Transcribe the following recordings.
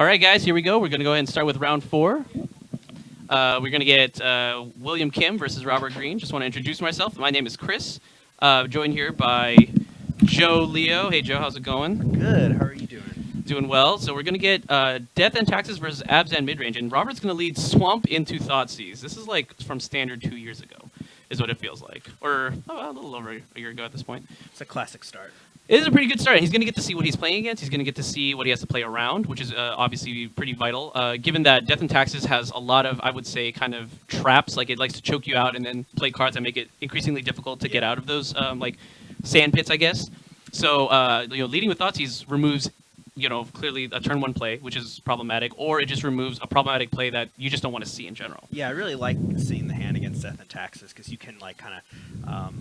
All right, guys, here we go. We're going to go ahead and start with round 4. We're going to get William Kim versus Robert Green. Just want to introduce myself. My name is Chris. Joined here by Joe Leo. Hey, Joe, how's it going? Good. How are you doing? Doing well. So we're going to get Death and Taxes versus Abzan Midrange. And Robert's going to lead Swamp into Thoughtseize. This is like from Standard 2 years ago, is what it feels like. Or a little over a year ago at this point. It's a classic start. It is a pretty good start. He's going to get to see what he's playing against. He's going to get to see what he has to play around, which is obviously pretty vital. Given that Death and Taxes has a lot of, I would say, kind of traps. Like, it likes to choke you out and then play cards that make it increasingly difficult to get out of those, like, sand pits, I guess. So, leading with Thoughtseize removes, clearly a turn 1 play, which is problematic, or it just removes a problematic play that you just don't want to see in general. Yeah, I really like seeing the hand against Death and Taxes because you can, like, kind of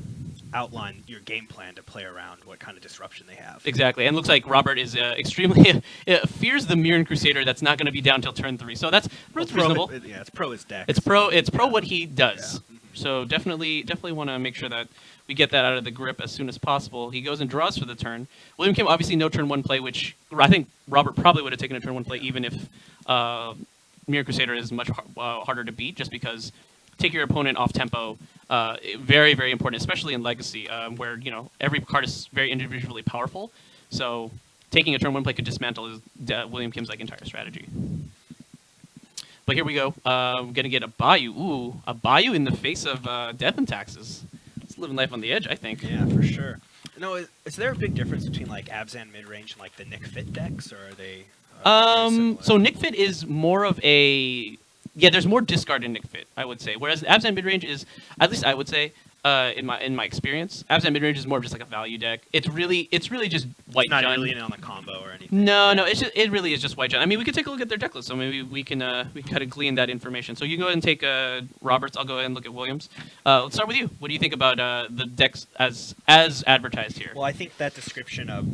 outline your game plan to play around what kind of disruption they have. Exactly, and it looks like Robert is extremely fears the Mirren Crusader that's not going to be down till turn 3. So that's reasonable. It's pro his deck. It's pro what he does. Yeah. So definitely want to make sure that we get that out of the grip as soon as possible. He goes and draws for the turn. William Kim, obviously no turn 1 play, which I think Robert probably would have taken a turn 1 play even if Mirror Crusader is much harder to beat, just because take your opponent off tempo, very, very important, especially in Legacy, where every card is very individually powerful. So taking a turn 1 play could dismantle William Kim's entire strategy. But here we go. We're going to get a Bayou. Ooh, a Bayou in the face of Death and Taxes. It's living life on the edge, I think. Yeah, for sure. No, is there a big difference between Abzan midrange and the Nick Fit decks, or are they? So Nick Fit is more of a there's more discard in Nick Fit, I would say. Whereas Abzan midrange is, at least I would say, in my experience, Abzan midrange is more of just like a value deck. It's really just white. It's not Jund. really in on the combo or anything. No, it really is just white Jund. I mean, we could take a look at their deck list, so maybe we can kind of glean that information. So you go ahead and take Roberts. I'll go ahead and look at Williams. Let's start with you. What do you think about the decks as advertised here? Well, I think that description of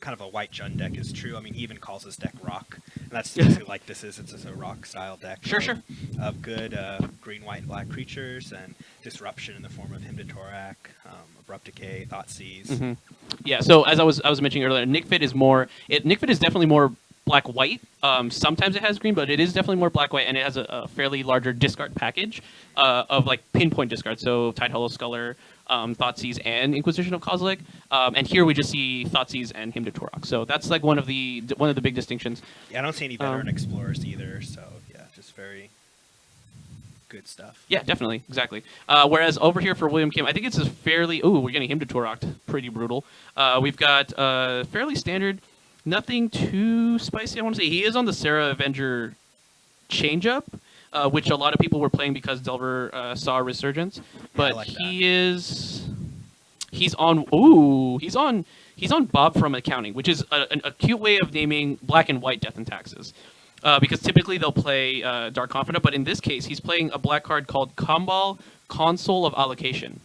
kind of a white Jund deck is true. I mean, he even calls this deck rock, and that's basically like this is. It's just a rock style deck. Sure. Of good green, white, and black creatures and disruption in the form of Hymn to Torak, Abrupt Decay, Thoughtseize. Mm-hmm. Yeah. So as I was mentioning earlier, Nick Fit is definitely more black-white. Sometimes it has green, but it is definitely more black-white, and it has a fairly larger discard package of pinpoint discard. So Tide Hollow Sculler, Thoughtseize, and Inquisition of Kozilek. And here we just see Thoughtseize and Hymn to Torak. So that's one of the big distinctions. Yeah, I don't see any veteran explorers either. So yeah, just very good stuff. Yeah, definitely, exactly. Whereas over here for William Kim, I think it's a fairly we're getting Hymn to Torak, pretty brutal. We've got fairly standard. Nothing too spicy, I want to say. He is on the Sarah Avenger changeup, which a lot of people were playing because Delver saw a resurgence. But he's on Bob from Accounting, which is a cute way of naming black and white Death and Taxes. Because typically they'll play Dark Confidant, but in this case he's playing a black card called Kambal, Console of Allocation,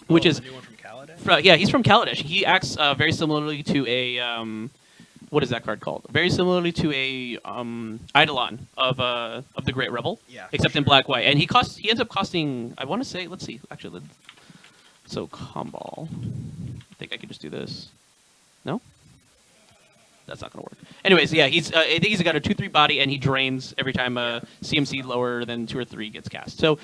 which is the new one from Kaladesh? Yeah, he's from Kaladesh. He acts very similarly to a what is that card called? Very similarly to a Eidolon of the Great Rebel, except in black white. And he ends up costing, I want to say, let's see, actually, so Kambal. I think I could just do this. No, that's not gonna work. Anyways, yeah, I think he's got a 2/3 body, and he drains every time a CMC lower than 2 or 3 gets cast. So.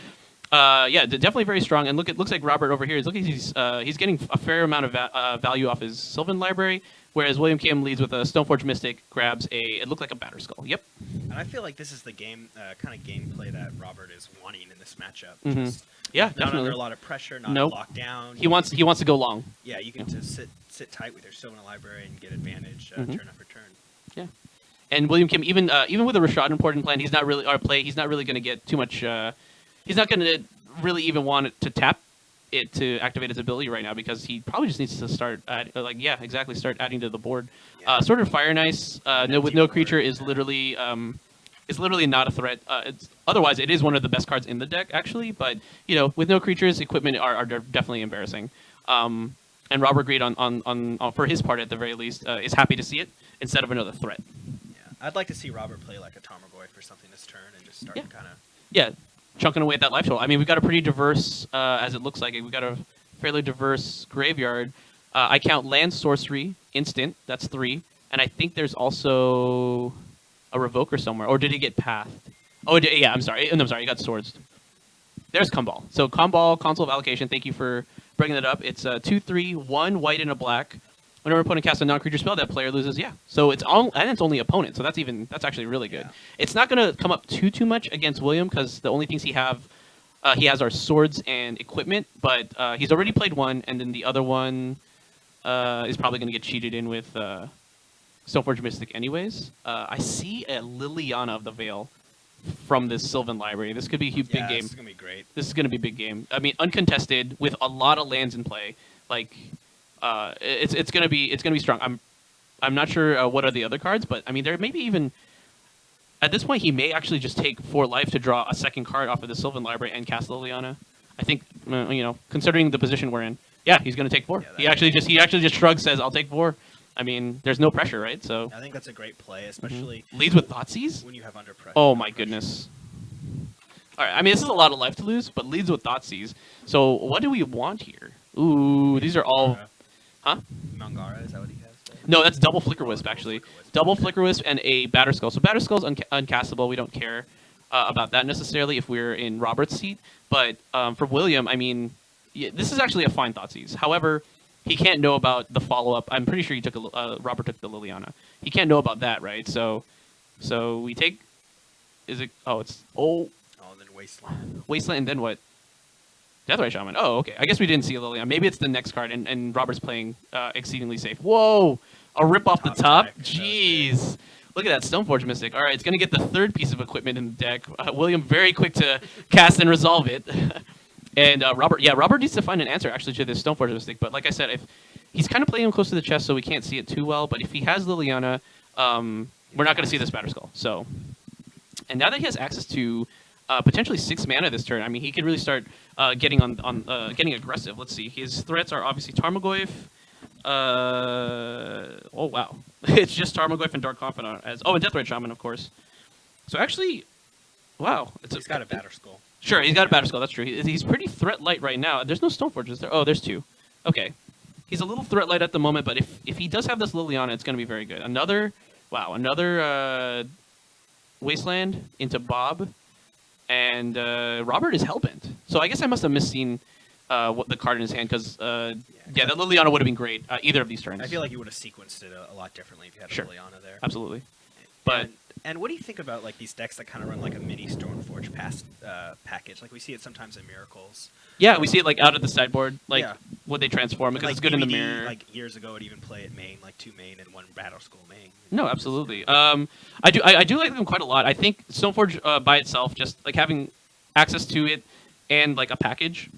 Definitely very strong. And looks like Robert over here he's getting a fair amount of value off his Sylvan library, whereas William Kim leads with a Stoneforge Mystic, grabs it looked like a Batter Skull. Yep. And I feel like this is the kind of gameplay that Robert is wanting in this matchup. Mm-hmm. Definitely. Not under a lot of pressure, not locked down. He wants to go long. Yeah, you can just sit tight with your Sylvan library and get advantage turn after turn. Yeah. And William Kim, even with a Rashad important plan, he's not really going to get too much. He's not going to really even want it to tap it to activate his ability right now, because he probably just needs to start start adding to the board. Yeah. Sort of Fire and Ice with no creature is literally not a threat. Otherwise it is one of the best cards in the deck actually, but with no creatures, equipment are definitely embarrassing. And Robert Green on for his part at the very least is happy to see it instead of another threat. Yeah, I'd like to see Robert play like a Tarmogoyf for something this turn and just start kind of. Yeah. Chunking away at that life total. I mean, we've got a pretty diverse, as it looks like, we've got a fairly diverse graveyard. I count land, sorcery, instant, that's 3, and I think there's also a Revoker somewhere. Or did he get Pathed? Oh, yeah, I'm sorry. I'm sorry, he got Swords. There's Kumbal. So Kumbal, Console of Allocation, thank you for bringing that up. It's 2/3, 1 white and a black. Whenever an opponent casts a non-creature spell, that player loses. Yeah. So it's only opponent. So that's actually really good. Yeah. It's not going to come up too much against William because the only things he has are swords and equipment. But he's already played one, and then the other one is probably going to get cheated in with Stoneforge Mystic anyways. I see a Liliana of the Veil from this Sylvan library. This could be a huge big game. This is going to be great. This is going to be a big game. I mean, uncontested with a lot of lands in play. Like, it's gonna be strong. I'm not sure what are the other cards, but I mean, there maybe even at this point he may actually just take 4 life to draw a second card off of the Sylvan library and cast Liliana. I think considering the position we're in, yeah, he's gonna take 4. Yeah, he actually just shrugs, says, "I'll take 4." I mean, there's no pressure, right? So I think that's a great play, especially leads with Thoughtseize. when you have under pressure. Oh my goodness. All right, I mean, this is a lot of life to lose, but leads with Thoughtseize. So what do we want here? Ooh, these are all. Huh? Mangara, is that what he has? No, that's double Flicker Wisp, actually. Double Flicker Wisp and a Batterskull. So Batterskull's uncastable. We don't care about that necessarily if we're in Robert's seat. But for William, I mean, yeah, this is actually a fine Thoughtseize. However, he can't know about the follow-up. I'm pretty sure he took Robert took the Liliana. He can't know about that, right? So we take... Is it... Oh, it's... Oh, then Wasteland. Wasteland, and then what? Deathrite Shaman. Oh, okay. I guess we didn't see a Liliana. Maybe it's the next card, and Robert's playing exceedingly safe. Whoa! A rip off the top? Jeez. Look at that Stoneforge Mystic. All right, it's going to get the 3rd piece of equipment in the deck. William very quick to cast and resolve it. And Robert needs to find an answer, actually, to this Stoneforge Mystic. But like I said, if he's kind of playing him close to the chest, so we can't see it too well. But if he has Liliana, we're not going to see this Batterskull. So, and now that he has access to potentially 6 mana this turn, I mean, he could really start getting getting aggressive. Let's see. His threats are obviously Tarmogoyf. Oh wow, it's just Tarmogoyf and Dark Confidant and Deathrite Shaman, of course. So actually, wow, He's got a Batterskull. Sure, he's got a Batterskull. That's true. He's pretty threat light right now. There's no Stoneforge, is there? Oh, there's 2. Okay, he's a little threat light at the moment, but if he does have this Liliana, it's going to be very good. Another Wasteland into Bob. And Robert is Hellbent. So I guess I must have misseen what the card in his hand, because that Liliana would have been great either of these turns. I feel like you would have sequenced it a lot differently if you had a Liliana there. Absolutely. But and what do you think about like these decks that kind of run like a mini Stoneforge package? Like we see it sometimes in Miracles. Yeah, we see it like out of the sideboard, like would they transform because like it's good DVD, in the mirror. Like years ago, it even play at main, like 2 main and 1 Batterskull main. No, absolutely. I do like them quite a lot. I think Stoneforge by itself, just like having access to it and like a package,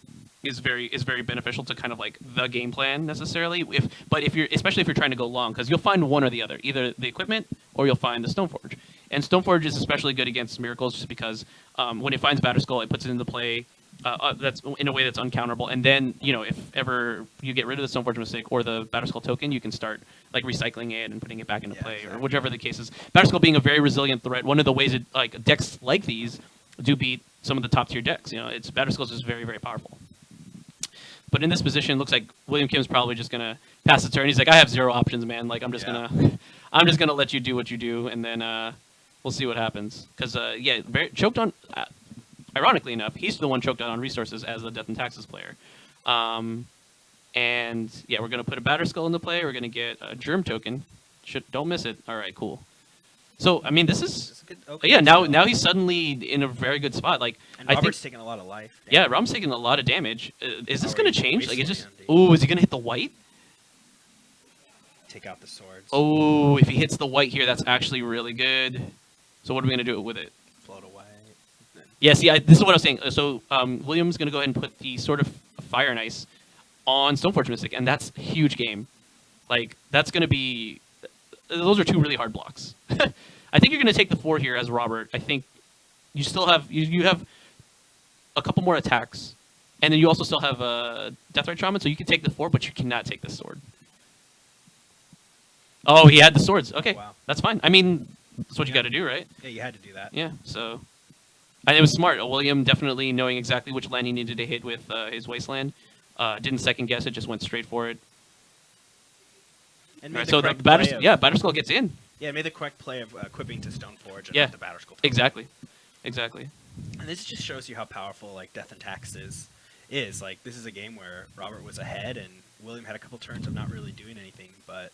is very beneficial to kind of like the game plan necessarily. Especially if you're trying to go long, because you'll find one or the other, either the equipment or you'll find the Stoneforge. And Stoneforge is especially good against Miracles, just because when it finds Batterskull, it puts it into play. That's in a way that's uncounterable. And then if ever you get rid of the Stoneforge Mystic or the Batterskull token, you can start like recycling it and putting it back into play, or whichever the case is. Batterskull being a very resilient threat. One of the ways like decks like these do beat some of the top tier decks. It's Batterskull is just very, very powerful. But in this position, it looks like William Kim's probably just gonna pass the turn. He's like, I have 0 options, man. Like I'm just gonna let you do what you do, and then we'll see what happens. Because very choked on. Ironically enough, he's the one choked out on resources as the Death and Taxes player. And yeah, we're gonna put a Batterskull into play. We're gonna get a Germ token. Don't miss it. All right, cool. So I mean, this is good, now he's suddenly in a very good spot. Like and Robert's taking a lot of life. Damage. Yeah, Rob's taking a lot of damage. Is this gonna change? Like it just. Oh, is he gonna hit the white? Take out the swords. Oh, if he hits the white here, that's actually really good. So what are we gonna do with it? Float away. Yeah, see, this is what I was saying. So William's gonna go ahead and put the Sword of Fire and Ice on Stoneforge Mystic, and that's a huge game. Like that's gonna be. Those are 2 really hard blocks. I think you're going to take the 4 here as Robert. I think you still have you have a couple more attacks, and then you also still have a Deathrite Shaman, so you can take the 4, but you cannot take the sword. Oh, he had the swords. Okay, wow. That's fine. I mean, that's what you got to do, right? Yeah, you had to do that. Yeah, so and it was smart. William definitely knowing exactly which land he needed to hit with his Wasteland. Didn't second guess it, just went straight for it. And made Right, the so the correct play of, Batter Skull gets in. Yeah, made the correct play of equipping to Stoneforge and Yeah, not the Battle Skull. exactly. Exactly. And this just shows you how powerful like Death and Taxes is. Like this is a game where Robert was ahead and William had a couple turns of not really doing anything, but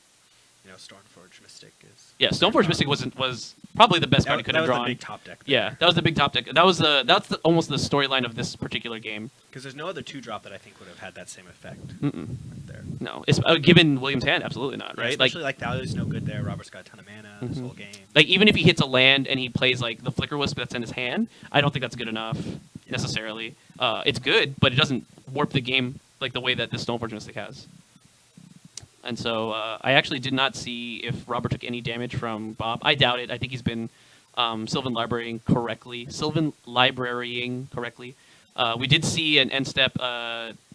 Stoneforge Mystic is. Yeah, Stoneforge Mystic was probably the best card he could have drawn. That was the big top deck. Yeah, that was the big top deck. That's almost the storyline of this particular game. Because there's no other 2-drop that I think would have had that same effect. Mm-mm. Right there. No, it's given William's hand, absolutely not. Right, especially like Thalia's no good there. Robert's got a ton of mana this whole game. Like even if he hits a land and he plays like the Flicker Wisp that's in his hand, I don't think that's good enough necessarily. It's good, but it doesn't warp the game like the way that the Stoneforge Mystic has. And so I actually did not see if Robert took any damage from Bob. I doubt it. I think he's been Sylvan Librarying correctly. We did see an end step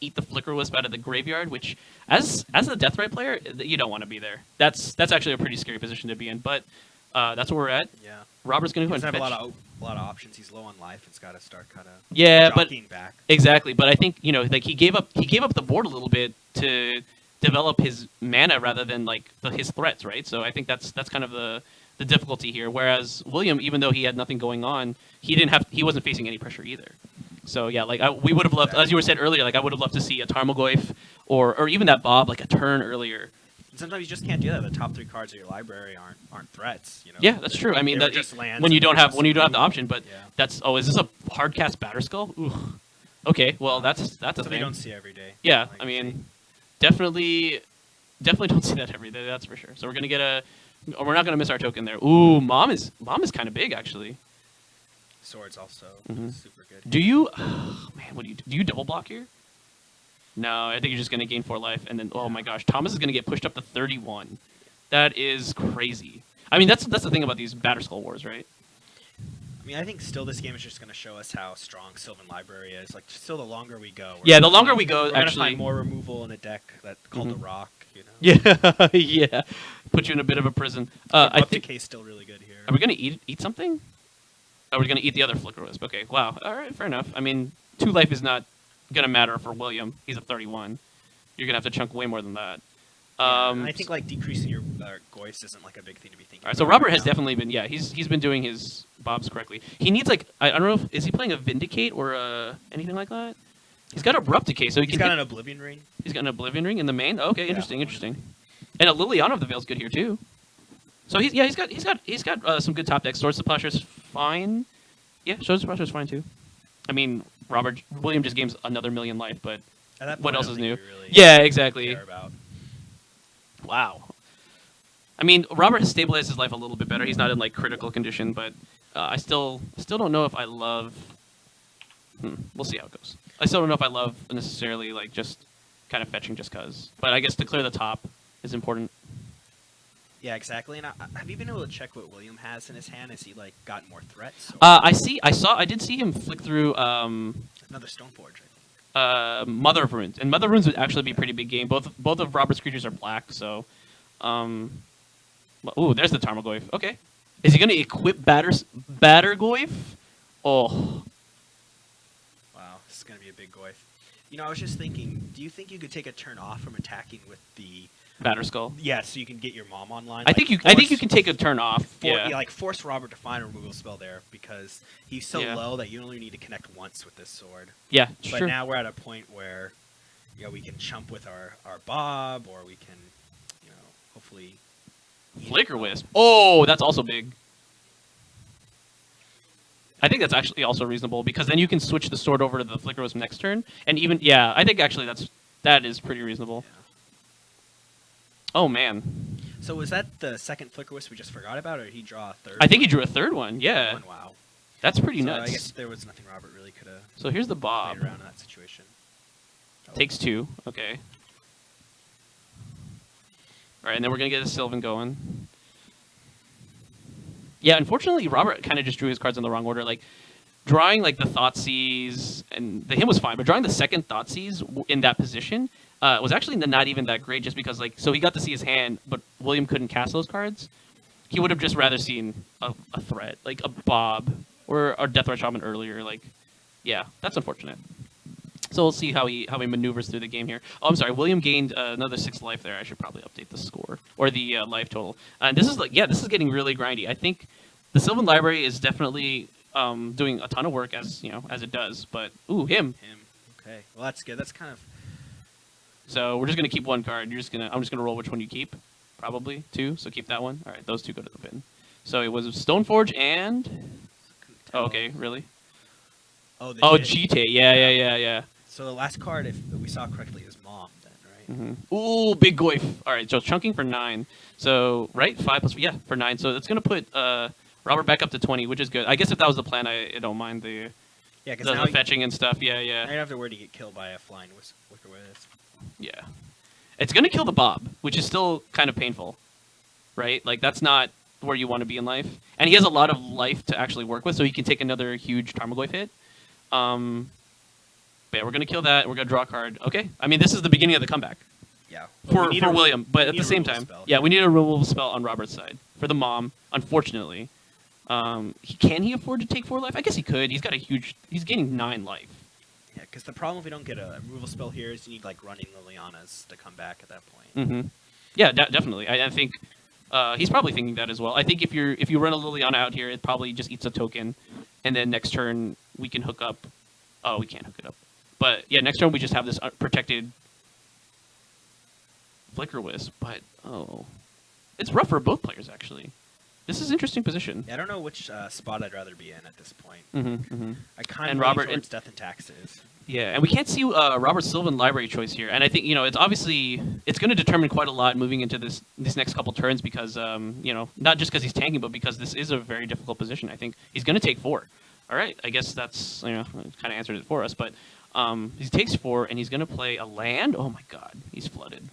eat the Flicker Wisp out of the graveyard, which as a Deathrite player, you don't want to be there. That's actually a pretty scary position to be in. But that's where we're at. Yeah. Robert's going to go and have fetch. a lot of options. He's low on life. It's got to start kind of jockeying back. Exactly. But I think like he gave up the board a little bit to develop his mana rather than like his threats, right? So I think that's kind of the difficulty here. Whereas William, even though he had nothing going on, he wasn't facing any pressure either. So yeah, like we would have loved, as you were said earlier, like I would have loved to see a Tarmogoyf or even that Bob like a turn earlier. And sometimes you just can't do that. The top 3 cards of your library aren't threats. Yeah, that's true. I mean, when you don't have the option, but that's is this a hard cast Batter Skull? Ooh. Okay, well that's a thing. We don't see every day. Yeah, like, I mean, definitely don't see that every day. That's for sure. So we're not gonna miss our token there. Ooh, mom is kind of big actually. Swords also super good. Do you, man? What do you double block here? No, I think you're just gonna gain 4 life, and then oh my gosh, Thomas is gonna get pushed up to 31. That is crazy. I mean, that's the thing about these Batter Skull Wars, right? I mean, I think still this game is just going to show us how strong Sylvan Library is. Like, still the longer we go. Yeah, the longer we go, we're going to find more removal in a deck that's called the Rock. Yeah, yeah. Put you in a bit of a prison. I think Decay's still really good here. Are we going to eat something? Are we going to eat the other Flicker Wisp? Okay, wow. All right, fair enough. I mean, 2 life is not going to matter for William. He's a 31. You're going to have to chunk way more than that. And I think like decreasing your Goyfs isn't like a big thing to be thinking. All right, so Robert has definitely been he's been doing his Bobs correctly. He needs like I don't know is he playing a Vindicate or anything like that? He's got Abrupt Decay, so he's got an Oblivion Ring. He's got an Oblivion Ring in the main. Okay, interesting. And a Liliana of the Veil's good here too. So he's got some good top decks. Swords to Plowshare's fine. Yeah, Swords to Plowshare's fine too. I mean, William just gains another million life, but what else is new? Really yeah, exactly. Care about. Wow. I mean, Robert has stabilized his life a little bit better. He's not in like critical condition, but I still don't know if I love. We'll see how it goes. I still don't know if I love necessarily like just kind of fetching just cause. But I guess to clear the top is important. Yeah, exactly. And have you been able to check what William has in his hand? Has he like gotten more threats? I did see him flick through another Stoneforge. Mother of Runes, and Mother of Runes would actually be a pretty big game. Both of Robert's creatures are black, so. Ooh, there's the Tarmogoyf. Okay, is he going to equip Battergoyf? Oh. Wow, this is going to be a big Goyf. I was just thinking, do you think you could take a turn off from attacking with the Batter Skull? Yeah, so you can get your mom online. I think you can take a turn off. Like force Robert to find a removal spell there because he's so low that you only need to connect once with this sword. Yeah, but now we're at a point where we can chump with our Bob, or we can hopefully Flicker Wisp. Oh, that's also big. I think that's actually also reasonable because then you can switch the sword over to the Flicker Wisp next turn, and even I think actually that is pretty reasonable. Yeah. Oh man. So was that the second Flicker Wisp we just forgot about, or did he draw a third? I think he drew a third one. Yeah. Wow. That's pretty nuts. I guess there was nothing Robert really could have. So here's the Bob. Played around in that situation. Takes 2. Okay. All right, and then we're gonna get a Sylvan going. Yeah, unfortunately, Robert kind of just drew his cards in the wrong order. Like, drawing like the Thoughtseize, and the him was fine, but drawing the second Thoughtseize in that position was actually not even that great, just because so he got to see his hand, but William couldn't cast those cards. He would have just rather seen a threat, like a Bob or Deathrite Shaman earlier. Like, yeah, that's unfortunate. So we'll see how he maneuvers through the game here. Oh, I'm sorry. William gained another 6 life there. I should probably update the score or the life total. And this is this is getting really grindy. I think the Sylvan Library is definitely doing a ton of work as as it does. But ooh, him. Okay. Well, that's good. That's kind of. So we're just gonna keep one card. I'm just gonna roll which one you keep. Probably 2. So keep that one. All right, those 2 go to the bin. So it was Stoneforge and. Oh, okay. Really? Oh, Cheetah. Yeah. So the last card, if we saw correctly, is Mom, then, right? Mm-hmm. Ooh, big goif. All right, so chunking for 9. So, right, 5 plus, for 9. So it's going to put Robert back up to 20, which is good. I guess if that was the plan, I don't mind the fetching and stuff. Yeah. I don't have to worry to get killed by a flying wicker with. Yeah. It's going to kill the Bob, which is still kind of painful, right? Like, that's not where you want to be in life. And he has a lot of life to actually work with, so he can take another huge Tarmogoyf hit. But yeah, we're going to kill that. We're going to draw a card. Okay. I mean, this is the beginning of the comeback. Yeah. For William. But at the same time, we need a removal spell on Robert's side. For the Mom, unfortunately. Can he afford to take 4 life? I guess he could. He's gaining 9 life. Yeah, because the problem if we don't get a removal spell here is you need, like, running Liliana's to come back at that point. Mm-hmm. Yeah, definitely. I think he's probably thinking that as well. I think if you run a Liliana out here, it probably just eats a token. And then next turn, we can hook up. Oh, we can't hook it up. But yeah, next turn we just have this protected Flicker Wisp. But it's rough for both players actually. This is an interesting position. Yeah, I don't know which spot I'd rather be in at this point. I kind of Robert towards Death and Taxes. Yeah, and we can't see Robert's Sylvan Library choice here, and I think it's going to determine quite a lot moving into these next couple turns because not just because he's tanking, but because this is a very difficult position. I think he's going to take 4. All right, I guess that's kind of answered it for us, but he takes 4 and he's going to play a land. Oh my God, he's flooded.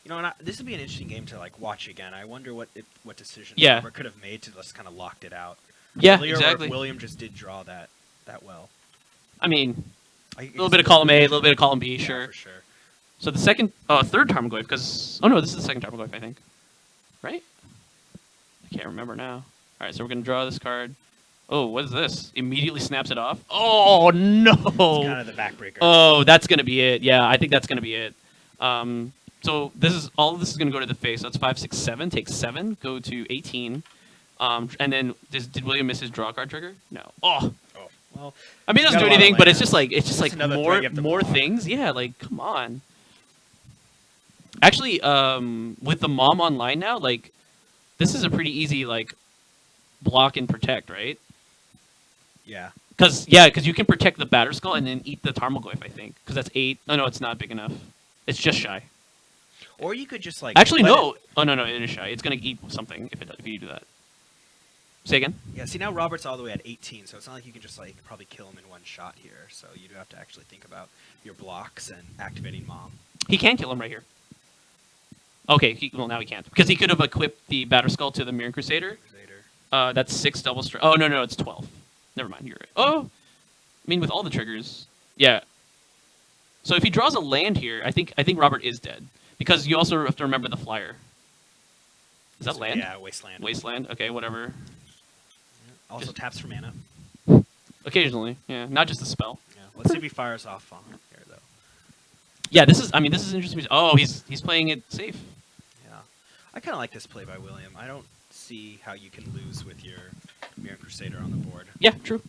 Yeah, and this would be an interesting game to watch again. I wonder what decisions Robert could have made to just kind of locked it out. Yeah, earlier, exactly. William just did draw that well. I mean, a little bit of column A, a little bit of column B, sure. For sure. So the third Tarmogoyf, because this is the second Tarmogoyf, I think, right? I can't remember now. All right, so we're gonna draw this card. Oh, what is this? Immediately snaps it off. Oh no! It's kind of the backbreaker. Oh, that's gonna be it. Yeah, I think that's gonna be it. So all of this is gonna go to the face. So that's 5, 6, 7. Take 7. Go to 18. And then did William miss his draw card trigger? No. Oh. Well, I mean, it doesn't do anything, but it's just like more things. Yeah, like come on. Actually, with the Mom online now, like this is a pretty easy block and protect, right? Yeah. Because you can protect the Batterskull and then eat the Tarmogoyf, I think. Because that's 8. No, it's not big enough. It's just shy. Or you could just Actually, no. Oh no, it is shy. It's gonna eat something if you do that. Say again? Yeah. See, now Robert's all the way at 18, so it's not like you can just probably kill him in one shot here. So you do have to actually think about your blocks and activating Mom. He can kill him right here. Okay. Now he can't because he could have equipped the Batterskull to the Mirror Crusader. That's 6 double strike. Oh no, it's 12. Never mind. You're right. Oh, I mean with all the triggers, yeah. So if he draws a land here, I think Robert is dead because you also have to remember the flyer. Is that land? Yeah, Wasteland. Wasteland. Okay, whatever. Yeah. Also taps for mana. Occasionally, yeah, not just the spell. Yeah. Let's see if he fires off on here though. Yeah, this is interesting. Oh, he's playing it safe. Yeah, I kind of like this play by William. I don't see how you can lose with your Mirror Crusader on the board. Yeah, true.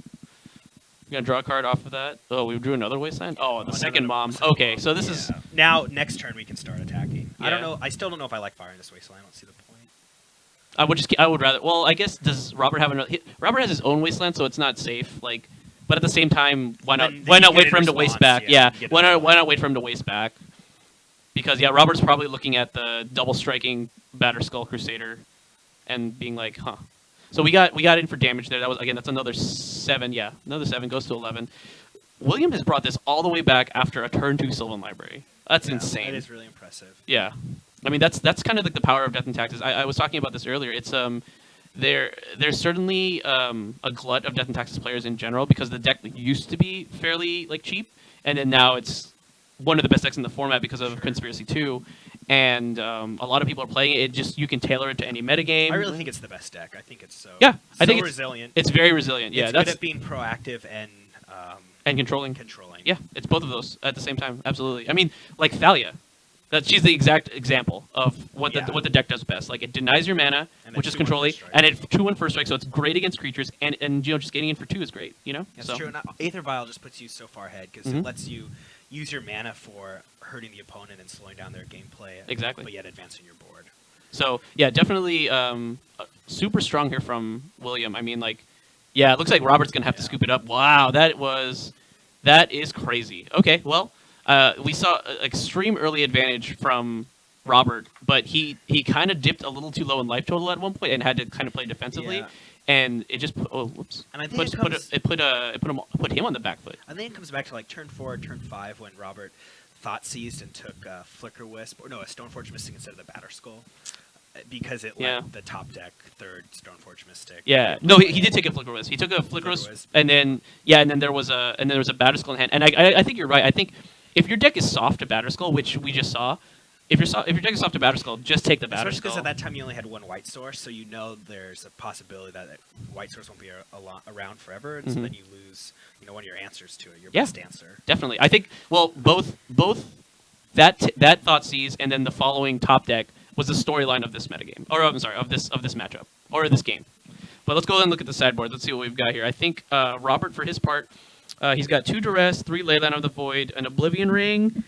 We're gonna draw a card off of that. Oh, we drew another Wasteland. Oh, the second Mom. Okay, so this is now next turn we can start attacking. Yeah. I don't know. I still don't know if I like firing this Wasteland. I don't see the point. I would rather. Well, I guess does Robert have another? Robert has his own Wasteland, so it's not safe. But at the same time, why not wait for him to waste back? Yeah. Why not wait for him to waste back? Because Robert's probably looking at the double striking Batterskull Crusader, and being like, huh. So we got in for damage there. That's another 7. Yeah, another 7 goes to 11. William has brought this all the way back after a turn 2 Sylvan Library. That's insane. That is really impressive. Yeah, I mean that's kind of like the power of Death and Taxes. I was talking about this earlier. It's there's certainly a glut of Death and Taxes players in general because the deck used to be fairly cheap, and then now it's one of the best decks in the format because of Conspiracy 2. And a lot of people are playing it. You can tailor it to any metagame. I really think it's the best deck. I think it's I think resilient. It's very resilient. Yeah, it's good at being proactive and And controlling. Controlling. Yeah, it's both of those at the same time. Absolutely. I mean, like Thalia. She's the exact example of what the deck does best. Like it denies your mana, which is controlling, and it's 2/1 first strike, so it's great against creatures, and just getting in for 2 is great. That's true. And Aether Vial just puts you so far ahead because it lets you use your mana for hurting the opponent and slowing down their gameplay. Exactly. But yet advancing your board. So yeah, definitely super strong here from William. I mean, like, yeah, it looks like Robert's gonna have to scoop it up. Wow, that is crazy. Okay, well. We saw an extreme early advantage from Robert, but he kind of dipped a little too low in life total at one point and had to kind of play defensively, and it just And I think put him on the back foot. I think it comes back to like turn 4, turn 5 when Robert thought seized and took Flicker Wisp a Stoneforge Mystic instead of the Batterskull. Because it let the top deck third Stoneforge Mystic. Yeah, no, he did take a Flicker Wisp. He took a Flicker Wisp, and then there was a Batterskull in hand. And I think you're right. I think if your deck is soft to Batterskull, which we just saw, if your deck is soft to Batterskull, just take the Batterskull. Especially because at that time you only had one white source, so you know there's a possibility that white source won't be around forever, and so then you lose one of your answers to it, your best answer. Definitely. I think both that Thoughtseize and then the following top deck was the storyline of this metagame, or I'm sorry, of this matchup or this game. But let's go ahead and look at the sideboard. Let's see what we've got here. I think Robert, for his part. He's got 2 Duress, 3 Leyline of the Void, an Oblivion Ring,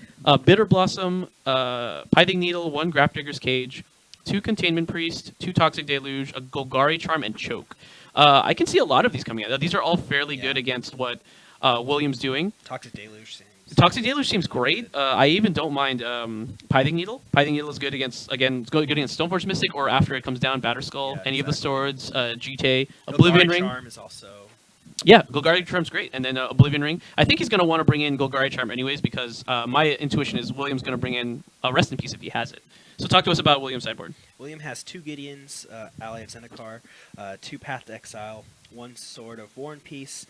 Bitter Blossom, Pithing Needle, 1 Grafdigger's Cage, 2 Containment Priest, 2 Toxic Deluge, a Golgari Charm, and Choke. I can see a lot of these coming out. These are all fairly good against what William's doing. Toxic Deluge seems great. I even don't mind Pithing Needle. Pithing Needle is good against Stoneforge Mystic, or after it comes down, Batterskull, any of the swords, GT, Oblivion Ring. Charm is also... Yeah, Golgari Charm's great, and then Oblivion Ring. I think he's going to want to bring in Golgari Charm anyways because my intuition is William's going to bring in Rest in Peace if he has it. So talk to us about William's sideboard. William has 2 Gideons, Ally of Zendikar, 2 Path to Exile, 1 Sword of War and Peace,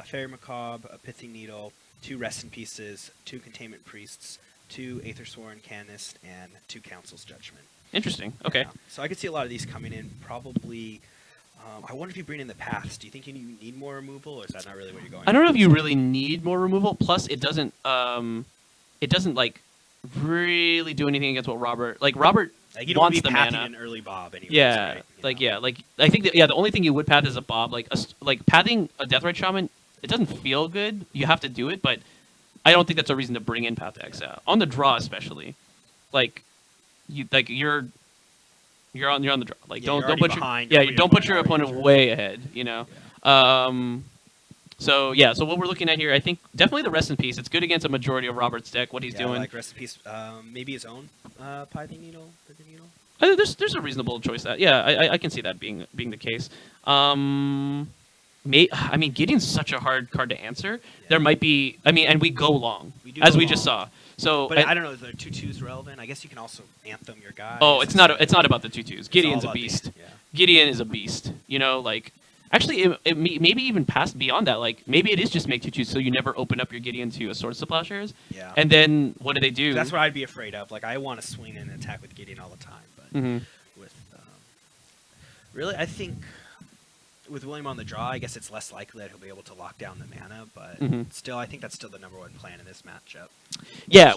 Fairy Macabre, a Pithing Needle, 2 Rest in Pieces, 2 Containment Priests, 2 Aethersworn Canist, and 2 Council's Judgment. Interesting. Okay. So I could see a lot of these coming in probably... I wonder if you bring in the paths. Do you think you need more removal, or is that not really what you're going? I don't know if you really need more removal. Plus, it doesn't like really do anything against what Robert you don't wants be the pathing mana. an early Bob anyway. Yeah, right? I think that the only thing you would path is a Bob. Like pathing a Deathrite Shaman, it doesn't feel good. You have to do it, but I don't think that's a reason to bring in Path to Exile on the draw, especially. You're on the draw. Like don't put your opponent way ahead. So what we're looking at here, I think definitely the Rest in Peace. It's good against a majority of Robert's deck. What he's doing. Like Rest in Peace. Maybe his own Pithing Needle. There's a reasonable choice that I can see that being the case. I mean, Gideon's such a hard card to answer. Yeah. There might be. I mean, and we go long we just saw. So, but I don't know. Is the 2/2s relevant? I guess you can also anthem your guy. Oh, it's not about the 2/2s. Gideon's a beast. Gideon is a beast. Actually, maybe even past beyond that. Like maybe it is just make 2/2s so you never open up your Gideon to a Swords to Plowshares. Yeah. And then what do they do? That's what I'd be afraid of. Like I want to swing in and attack with Gideon all the time, but with really, I think. With William on the draw, I guess it's less likely that he'll be able to lock down the mana, but still, I think that's still the #1 plan in this matchup. Yeah,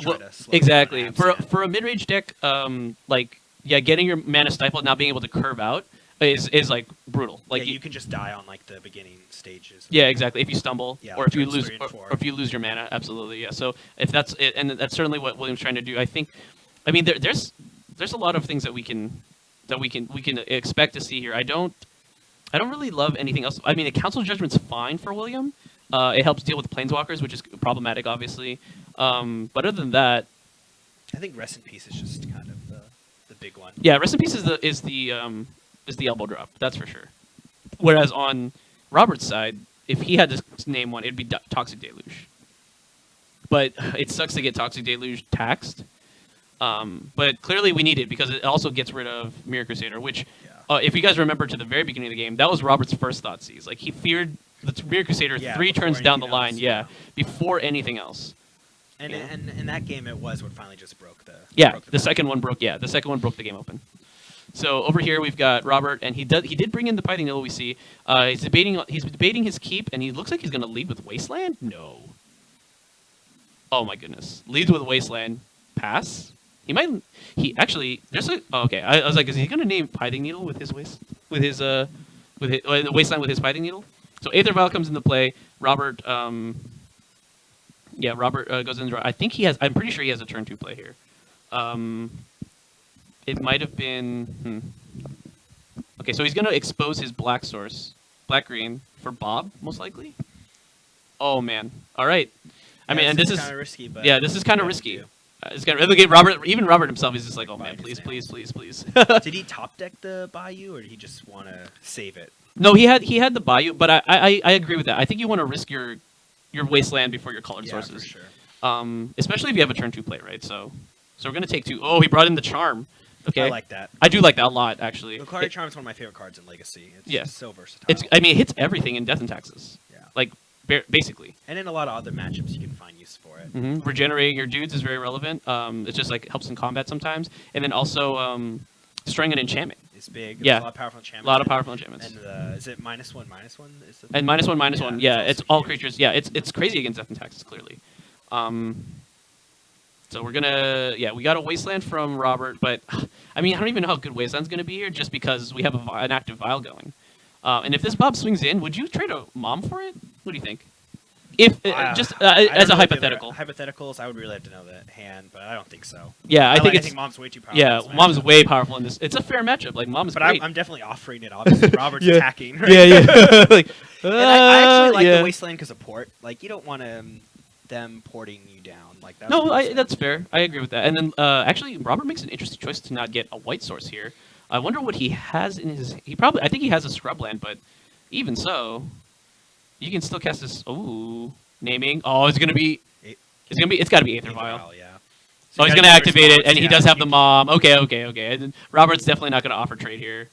exactly. For a mid-range deck, getting your mana stifled, not being able to curve out is like brutal. Like you can just die on like the beginning stages. Yeah, exactly. If you stumble, or if you lose, or if you lose your mana, absolutely. Yeah. So if that's it, and that's certainly what William's trying to do. I mean, there's a lot of things that we can expect to see here. I don't really love anything else. I mean, the Council Judgment's fine for William. It helps deal with Planeswalkers, which is problematic, obviously. But other than that, I think Rest in Peace is just kind of the big one. Yeah, Rest in Peace is the elbow drop. That's for sure. Whereas on Robert's side, if he had to name one, it'd be Toxic Deluge. But it sucks to get Toxic Deluge taxed. But clearly we need it because it also gets rid of Mirror Crusader, which. If you guys remember to the very beginning of the game, that was Robert's first Thoughtseize. Like he feared the Mirror Crusader 3 turns down the line, before anything else. And in that game, it was what finally just broke the. Yeah, the second one broke. Yeah, the second one broke the game open. So over here we've got Robert, and he did bring in the Python Needle. We see he's debating his keep, and he looks like he's going to lead with Wasteland. No. Oh my goodness, leads with Wasteland. Pass. He might. He actually. There's a. Oh, okay. I was like, is he going to name Python Needle with his Wasteland with his Python Needle? So Aether Vial comes into play. Robert. Yeah, Robert goes in. I think he has. I'm pretty sure he has a turn 2 play here. It might have been. Okay, so he's going to expose his black source, black-green, for Bob, most likely. Oh, man. All right. I mean, and this is kind of risky, but yeah, this is kind of risky. It's kind of look at Robert. Even Robert himself is just like, oh man, please, please, please, please. Did he top deck the Bayou, or did he just want to save it? No, he had the Bayou, but I agree with that. I think you want to risk your Wasteland before your colored sources. For sure. Especially if you have a turn 2 play, right? So we're gonna take 2. Oh, he brought in the Charm. Okay. I like that. I do like that a lot, actually. The Lucario Charm is one of my favorite cards in Legacy. It's so versatile. I mean, it hits everything in Death and Taxes. Yeah. Like, basically. And in a lot of other matchups, you can find use for it. Mm-hmm. Regenerating your dudes is very relevant. It just like helps in combat sometimes, and then also destroying an enchantment. It's big. Yeah. There's a lot of powerful enchantments. A lot of powerful enchantments. And is it -1/-1? Is the And -1/-1. Yeah, it's all huge. creatures. Yeah, it's crazy against Death and Taxes, clearly. So we're gonna, we got a Wasteland from Robert, but I mean, I don't even know how good Wasteland's gonna be here, just because we have an active Vial going. And if this Bob swings in, would you trade a Mom for it? What do you think? If just as a hypothetical. Hypotheticals, I would really have to know the hand, but I don't think so. Yeah, I think Mom's way too powerful. Yeah, Mom's way powerful in this. It's a fair matchup. Like Mom's but great. I'm definitely offering it. Obviously, Robert's attacking. Right? Yeah. Like, and I actually like the Wasteland because of port. Like, you don't want them porting you down. Like that. No, that's fair. I agree with that. And then actually, Robert makes an interesting choice to not get a white source here. I wonder what he has in his. I think he has a Scrubland, but even so, you can still cast this. Ooh, naming. Oh, it's got to be Aether Vial. Yeah. So he's gonna activate it, and he does have the Mom. Okay. And then Robert's definitely not gonna offer trade here.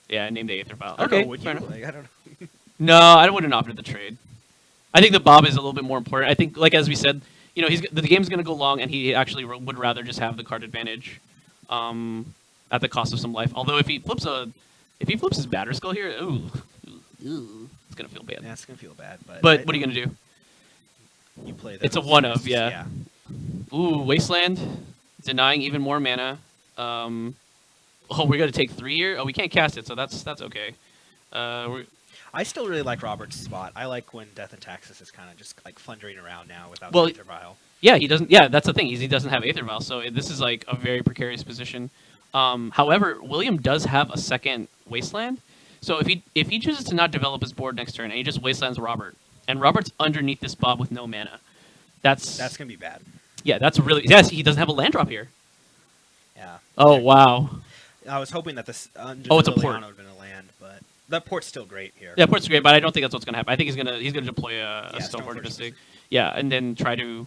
Yeah, name the Aether Vial. Okay, fair enough. I don't know. No, I wouldn't offer the trade. I think the Bob is a little bit more important. I think, like as we said, the game's gonna go long, and he actually would rather just have the card advantage, at the cost of some life. Although if he flips his Batter Skull here, it's gonna feel bad. Yeah, it's gonna feel bad. But what are you gonna do? You play. It's a 1-of, yeah. Ooh, Wasteland, denying even more mana. Oh, we're gonna take 3 here. Oh, we can't cast it, so that's okay. I still really like Robert's spot. I like when Death and Taxes is kind of just like flundering around now without the Aether Vial. Yeah, he doesn't. Yeah, that's the thing. He doesn't have Aether Vial, so this is like a very precarious position. However, William does have a second Wasteland, so if he chooses to not develop his board next turn and he just Wastelands Robert, and Robert's underneath this Bob with no mana, that's gonna be bad. Yeah, that's really he doesn't have a land drop here. Yeah. Oh wow. I was hoping that this it's a port. would have been a land, but that port's still great here. Yeah, port's great, but I don't think that's what's gonna happen. I think he's gonna deploy a Stoneforge Mystic. Yeah, and then try to.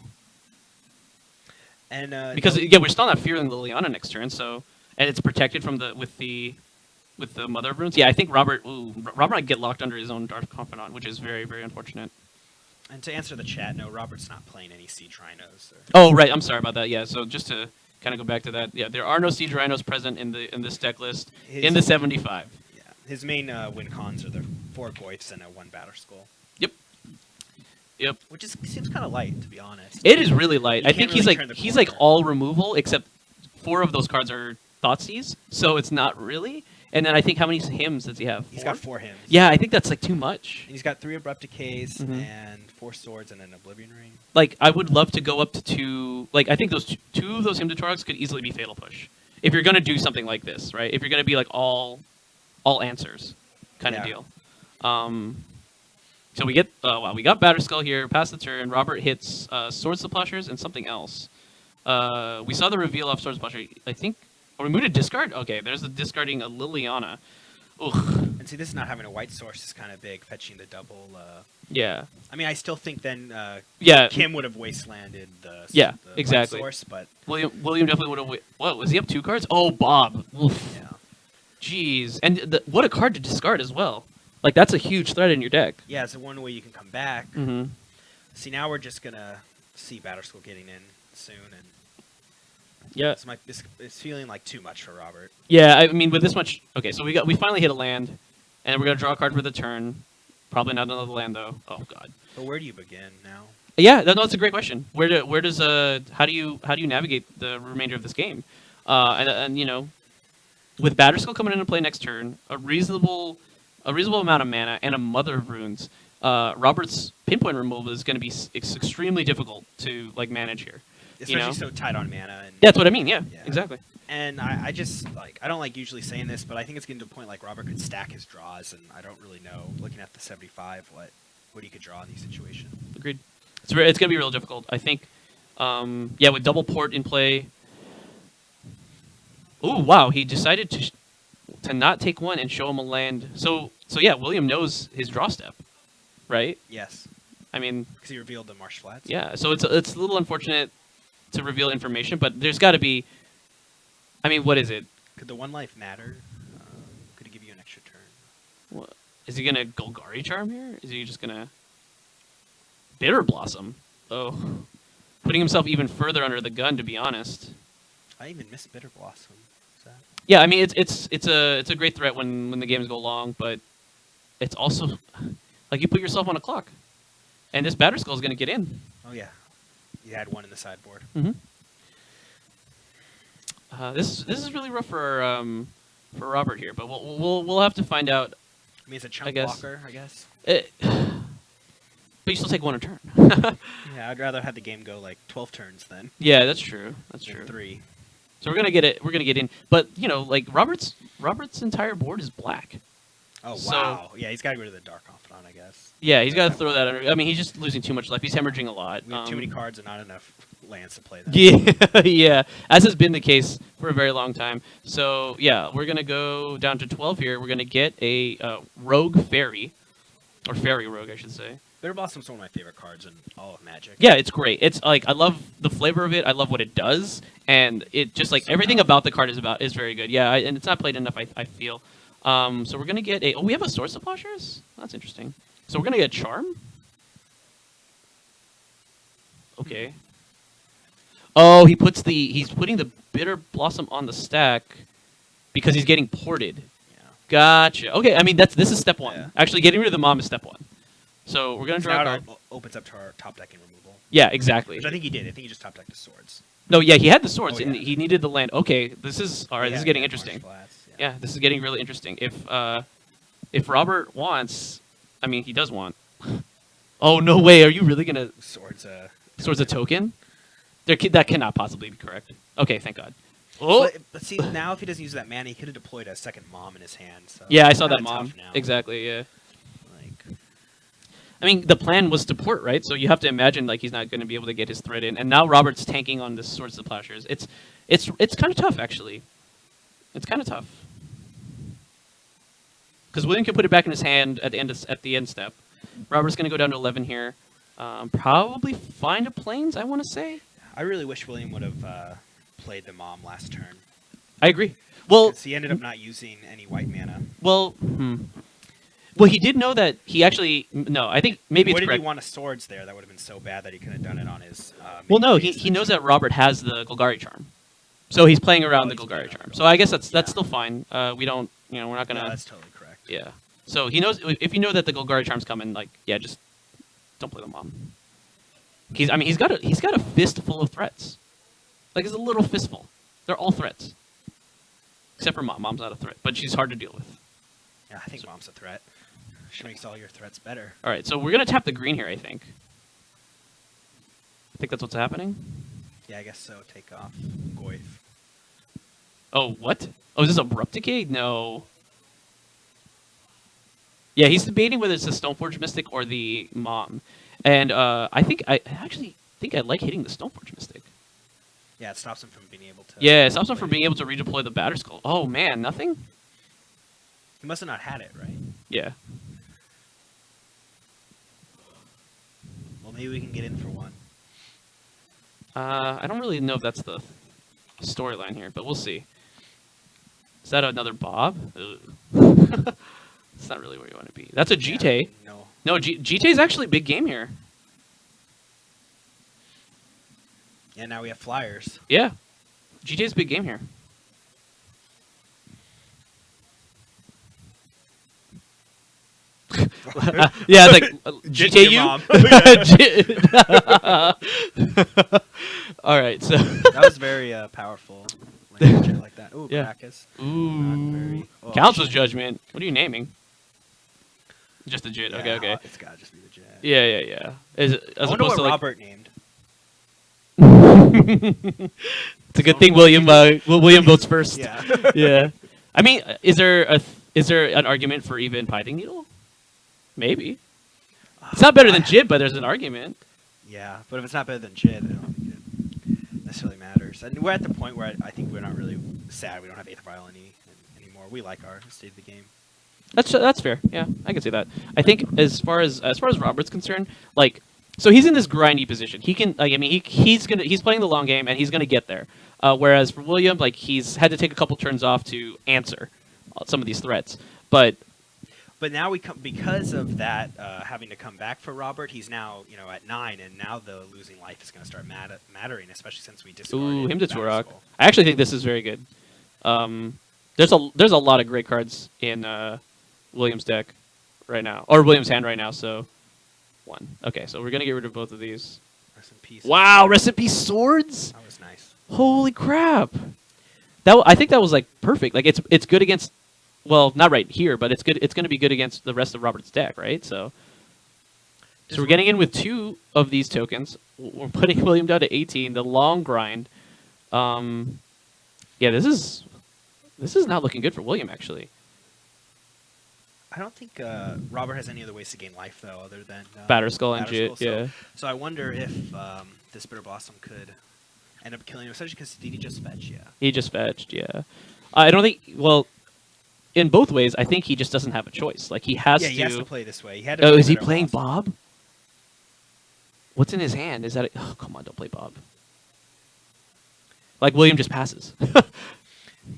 And because we're still not fearing Liliana next turn, so and it's protected from with the Mother of Runes. Yeah, I think Robert might get locked under his own Dark Confidant, which is very, very unfortunate. And to answer the chat, no, Robert's not playing any Siege Rhinos. Oh right, I'm sorry about that. Yeah, so just to kind of go back to that, yeah, there are no Siege Rhinos present in this deck list in the 75. Yeah, his main win cons are the 4 Goyfs and a 1 Batter Skull. Yep. Which seems kind of light, to be honest. It is really light. I think he's like all removal, except 4 of those cards are Thoughtseize, so it's not really. And then I think how many hymns does he have? He's got 4 hymns. Yeah, I think that's like too much. And he's got 3 Abrupt Decays and 4 Swords and an Oblivion Ring. Like I would love to go up to 2. Like I think those 2 of those Hymn to Torgs could easily be Fatal Push if you're gonna do something like this, right? If you're gonna be like all answers kind of deal. So we get we got Batter Skull here. Pass the turn. Robert hits Sword Splushers and something else. We saw the reveal of Sword Splusher. I think. Or we moved a discard? Okay, there's the discarding a Liliana. Ugh. And see, this is not having a white source is kind of big, fetching the double. Yeah. I mean, I still think then Kim would have wastelanded the exactly. white source, but William definitely would have. What was he up 2 cards? Oh, Bob. Oof. Yeah. Jeez, and what a card to discard as well. Like that's a huge threat in your deck. Yeah, it's the one way you can come back. See, now we're just gonna see Batter Skull getting in soon, and Yeah. It's feeling like too much for Robert. Yeah, I mean, with this much... Okay, so we finally hit a land, and we're going to draw a card for the turn. Probably not another land, though. Oh, God. But where do you begin now? Yeah, that's a great question. How do you navigate the remainder of this game? And you know, with Batterskull coming into play next turn, a reasonable amount of mana and a Mother of Runes, Robert's pinpoint removal is going to be extremely difficult to like manage here. Especially so tight on mana. And, that's what I mean. Yeah, exactly. And I just I don't like usually saying this, but I think it's getting to a point like Robert could stack his draws, and I don't really know, looking at the 75, what he could draw in these situations. Agreed. It's going to be real difficult. I think, yeah, with double port in play. Oh wow, he decided to not take one and show him a land. So yeah, William knows his draw step, right? Yes. I mean, because he revealed the Marsh Flats. Yeah, so it's a little unfortunate to reveal information, but there's got to be. I mean, what is it? Could the one life matter? Could he give you an extra turn? What is he gonna Golgari Charm here? Is he just gonna Bitter Blossom? Oh, putting himself even further under the gun, to be honest. I even missed Bitter Blossom. Is that? Yeah, I mean it's a great threat when the games go long, but it's also like you put yourself on a clock, and this Batterskull is gonna get in. Oh yeah, you had one in the sideboard. Mm-hmm. This is really rough for Robert here, but we'll have to find out. I mean, it's a chunk blocker, I guess. But you still take one a turn. Yeah, I'd rather have the game go like 12 turns then. Yeah, that's true. That's true. 3. So we're gonna get it. We're gonna get in, but you know, like Robert's entire board is black. Oh wow! Yeah, he's got to go to the Dark Confidant, I guess. Yeah, he's got to throw that under. I mean, he's just losing too much life. He's hemorrhaging a lot. We have too many cards and not enough lands to play them. Yeah, yeah, as has been the case for a very long time. So yeah, we're gonna go down to 12 here. We're gonna get a Rogue Fairy, or Fairy Rogue, I should say. Bitter Blossom's one of my favorite cards in all of Magic. Yeah, it's great. It's like I love the flavor of it. I love what it does, and it just like everything about the card is very good. Yeah, and it's not played enough. I feel. So we're gonna get a. Oh, we have a Source of Plowshares. That's interesting. So we're gonna get Charm. Okay. Oh, he's putting the Bitter Blossom on the stack because he's getting ported. Yeah. Gotcha. Okay, I mean this is step 1. Yeah. Actually, getting rid of the mom is step 1. So we're gonna draw a card. Opens up to our top decking removal. Yeah, exactly. Which I think he did. I think he just top decked the swords. No, yeah, he had the swords, Oh, and yeah. he needed the land. Okay, this is all right. Yeah, This is getting yeah, interesting. Marsh Flats, Yeah, this is getting really interesting. If Robert wants, I mean, he does want. Oh no way! Are you really gonna Swords a token? That cannot possibly be correct. Okay, thank God. Oh, but see, now if he doesn't use that mana, he could have deployed a second mom in his hand. So yeah, I saw it's that kinda mom. tough now. Exactly. Yeah. Like, I mean, the plan was to port, right? So you have to imagine like he's not going to be able to get his threat in, and now Robert's tanking on this Swords of Plowshares. It's kind of tough, actually. It's kind of tough because William can put it back in his hand at the end step. Robert's going to go down to 11 here. Probably find a plains, I want to say. I really wish William would have played the mom last turn. I agree. Well, 'Cause he ended up not using any white mana. Well, well, he did know that he actually. No, I think maybe it's What did correct. he want a swords there? That would have been so bad that he could have done it on his. Well, no, main he knows that Robert has the Golgari Charm, so he's playing around the he's Golgari playing Charm. around So I guess that's Yeah. still fine. We don't, we're not gonna. No, that's totally correct. Yeah. So he knows if you know that the Golgari Charm's coming, like, yeah, just don't play the mom. He's got a fistful of threats. Like, it's a little fistful. They're all threats, except for mom. Mom's not a threat, but she's hard to deal with. Yeah, I think mom's a threat. She makes all your threats better. All right, so we're gonna tap the green here. I think that's what's happening. Yeah, I guess so. Take off Goyf. Oh, what? Oh, is this Abrupt Decay? No. Yeah, he's debating whether it's the Stoneforge Mystic or the Mom. And I actually think I like hitting the Stoneforge Mystic. Yeah, it stops him from being able to. Yeah, it stops him from being able to redeploy the Batterskull. Oh, man, nothing? He must have not had it, right? Yeah. Well, maybe we can get in for one. I don't really know if that's the storyline here, but we'll see. Is that another Bob? It's not really where you want to be. That's a Jite. No. No, Jite is actually a big game here. Yeah, now we have flyers. Yeah. GTA's a big game here. Yeah, it's like GTAU. All right, so that was very powerful. Like that. Ooh, yeah. Caracas. Ooh. Counts was judgment. What are you naming? Just the JIT. Okay, okay. It's gotta just be the JIT. Yeah, yeah, yeah. Is it, as I wonder opposed what to Robert named. It's a good thing William votes first. Yeah. Yeah. I mean, is there an argument for even Pithing Needle? Maybe. It's not better than JIT, but there's an argument. Yeah, but if it's not better than JIT, I don't think it necessarily matters. And we're at the point where I think we're not really sad we don't have 8th violin anymore. We like our state of the game. That's fair. Yeah, I can see that. I think as far as Robert's concerned, like, so he's in this grindy position. He can, like, I mean, he's playing the long game and he's gonna get there. Whereas for William, like, he's had to take a couple turns off to answer some of these threats. But now because of that having to come back for Robert, he's now at 9, and now the losing life is going to start mattering, especially since we discarded him to Turok. Skull. I actually think this is very good. There's a lot of great cards in William's deck right now, or William's hand right now. So 1. Okay, so we're gonna get rid of both of these. Rest in peace. Wow, rest in peace swords. That was nice. Holy crap! I think that was like perfect. Like it's good against. Well, not right here, but it's good. It's going to be good against the rest of Robert's deck, right? So we're getting in with 2 of these tokens. We're putting William down to 18. The long grind. Yeah, this is not looking good for William, actually. I don't think Robert has any other ways to gain life though, other than Batterskull and JIT. Yeah. So I wonder if this Bitter Blossom could end up killing him, especially because did he just fetch? Yeah. He just fetched. Yeah. I don't think. Well. In both ways, I think he just doesn't have a choice. Like he has to. Yeah, he has to play this way. He had to. Oh, is he playing Bob? What's in his hand? Is that? Oh, come on! Don't play Bob. Like William just passes.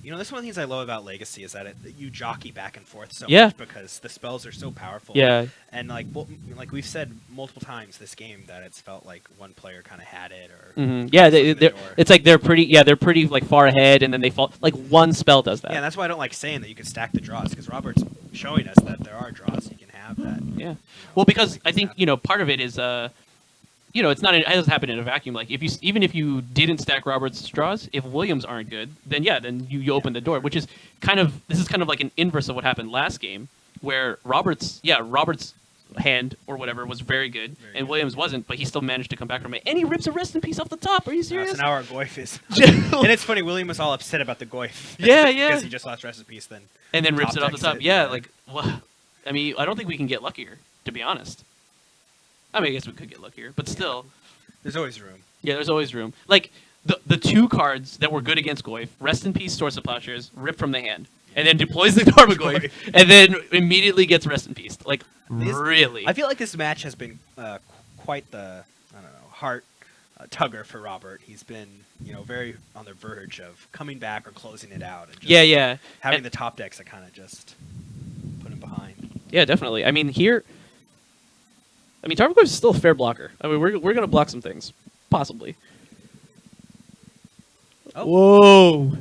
That's one of the things I love about Legacy is that you jockey back and forth so Yeah. much because the spells are so powerful. Yeah. And like we've said multiple times this game that it's felt like one player kind of had it or. Mm-hmm. Yeah, it's like they're pretty. Yeah, they're pretty like far ahead, and then they fall. Like one spell does that. Yeah, that's why I don't like saying that you can stack the draws because Robert's showing us that there are draws you can have that. Yeah. Well, because I think part of it is it's not. It doesn't happen in a vacuum. Like even if you didn't stack Robert's draws, if Williams aren't good, then you open the door, which is kind of like an inverse of what happened last game, where Robert's hand or whatever was very good, and Williams wasn't, but he still managed to come back from it, and he rips a rest in peace off the top. Are you serious? So now our Goyf is, and it's funny. William was all upset about the Goyf. Yeah, because he just lost rest in peace, and then rips it off the top. Yeah, like well, I mean, I don't think we can get luckier, to be honest. I mean, I guess we could get luckier, but still. There's always room. Yeah, there's always room. Like, the 2 cards that were good against Goyf, Rest in Peace, Source of Plowshares, rip from the hand, and then deploys the Karma Goyf, and then immediately gets Rest in Peace. Like, really? I feel like this match has been quite the, heart tugger for Robert. He's been, very on the verge of coming back or closing it out. And just having the top decks that kind of just put him behind. Yeah, definitely. I mean, here... Tarmogoyf is still a fair blocker. I mean, we're going to block some things. Possibly. Oh. Whoa!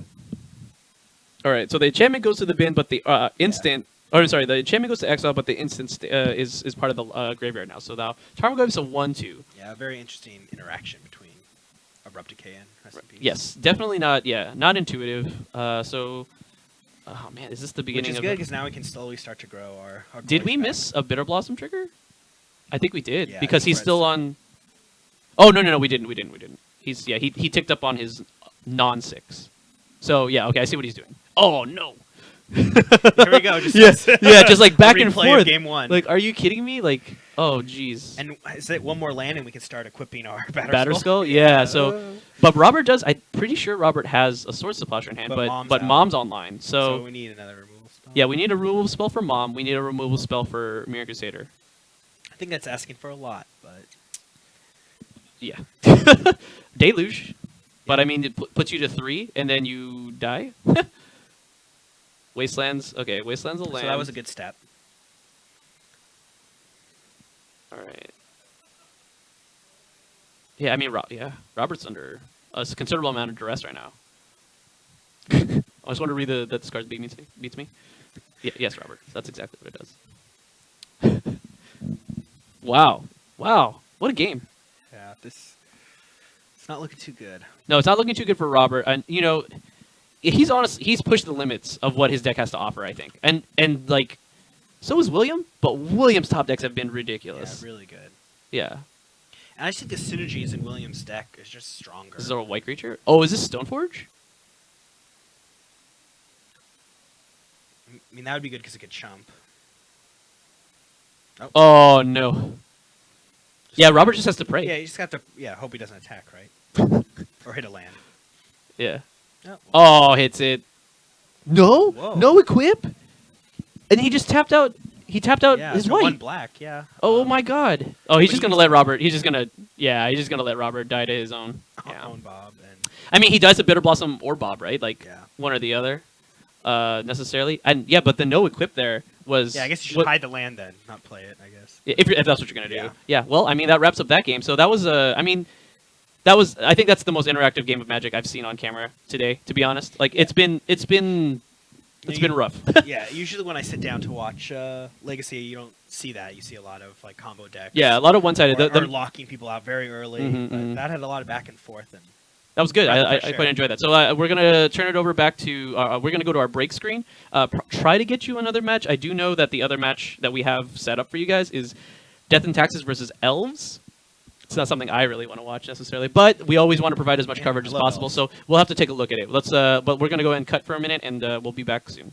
Alright, so the enchantment goes to the bin, but the instant... Yeah. Oh, sorry, the enchantment goes to exile, but the instant is part of the graveyard now. So now Tarmogoyf is a 1/2. Yeah, a very interesting interaction between Abrupt Decay and Rest in Peace. Yes, definitely not intuitive. Oh man, is this the beginning of... Which is good, because now we can slowly start to grow our Did we back. miss a Bitter Blossom trigger? I think we did, yeah, because he's still on... Oh, no, we didn't. He's he ticked up on his non-6. So, yeah, okay, I see what he's doing. Oh, no! Here we go. Just yeah, just like back and forth. Of game 1. Like, are you kidding me? Like, oh, jeez. And is it one more land and we can start equipping our Batterskull? Yeah, so... But Robert does... I'm pretty sure Robert has a Source of Plowshare in hand, but Mom's online, so we need another removal spell. Yeah, we need a removal spell for Mom. We need a removal spell for Mirror Crusader. I think that's asking for a lot, but... Yeah. Deluge. But, I mean, it puts you to 3, and then you die? Wastelands. Okay, Wasteland's a land. So that was a good step. All right. Yeah, I mean, Robert's under a considerable amount of duress right now. I just want to read that discards beats me. Yes, Robert. That's exactly what it does. Wow. What a game. Yeah, it's not looking too good. No, it's not looking too good for Robert. And he's honest. He's pushed the limits of what his deck has to offer, I think. And like, so is William. But William's top decks have been ridiculous. Yeah, really good. Yeah. And I just think the synergies in William's deck is just stronger. Is there a white creature? Oh, is this Stoneforge? I mean, that would be good because it could chump. Oh no. Yeah, Robert just has to pray. Yeah, you just got to hope he doesn't attack, right? Or hit a land. Yeah. Oh, Oh, hits it. No, Whoa. no equip, and he just tapped out. He tapped out yeah, his so white. one black, yeah. Oh my god. Oh, he's just gonna let Robert. He's just gonna let Robert die to his own. Yeah. Own Bob. And I mean, he does a Bitter Blossom or Bob, right? Like yeah. one or the other, necessarily. And yeah, but the no equip there was. Yeah, I guess you should hide the land then, not play it. I guess. If that's what you're gonna do. Yeah. Yeah. Well, I mean, that wraps up that game. So that was I mean. I think that's the most interactive game of Magic I've seen on camera today. To be honest, like it's been rough. Yeah, usually when I sit down to watch Legacy, you don't see that. You see a lot of like combo decks. Yeah, a lot of one-sided. Or locking people out very early. Mhm, But mhm. that had a lot of back and forth. And That was good. I Sure. quite enjoyed that. So we're gonna turn it over back to. We're gonna go to our break screen. Try to get you another match. I do know that the other match that we have set up for you guys is Death and Taxes versus Elves. It's not something I really want to watch necessarily, but we always want to provide as much Yeah, coverage I as love possible. Elves. So we'll have to take a look at it. But we're gonna go ahead and cut for a minute, and we'll be back soon.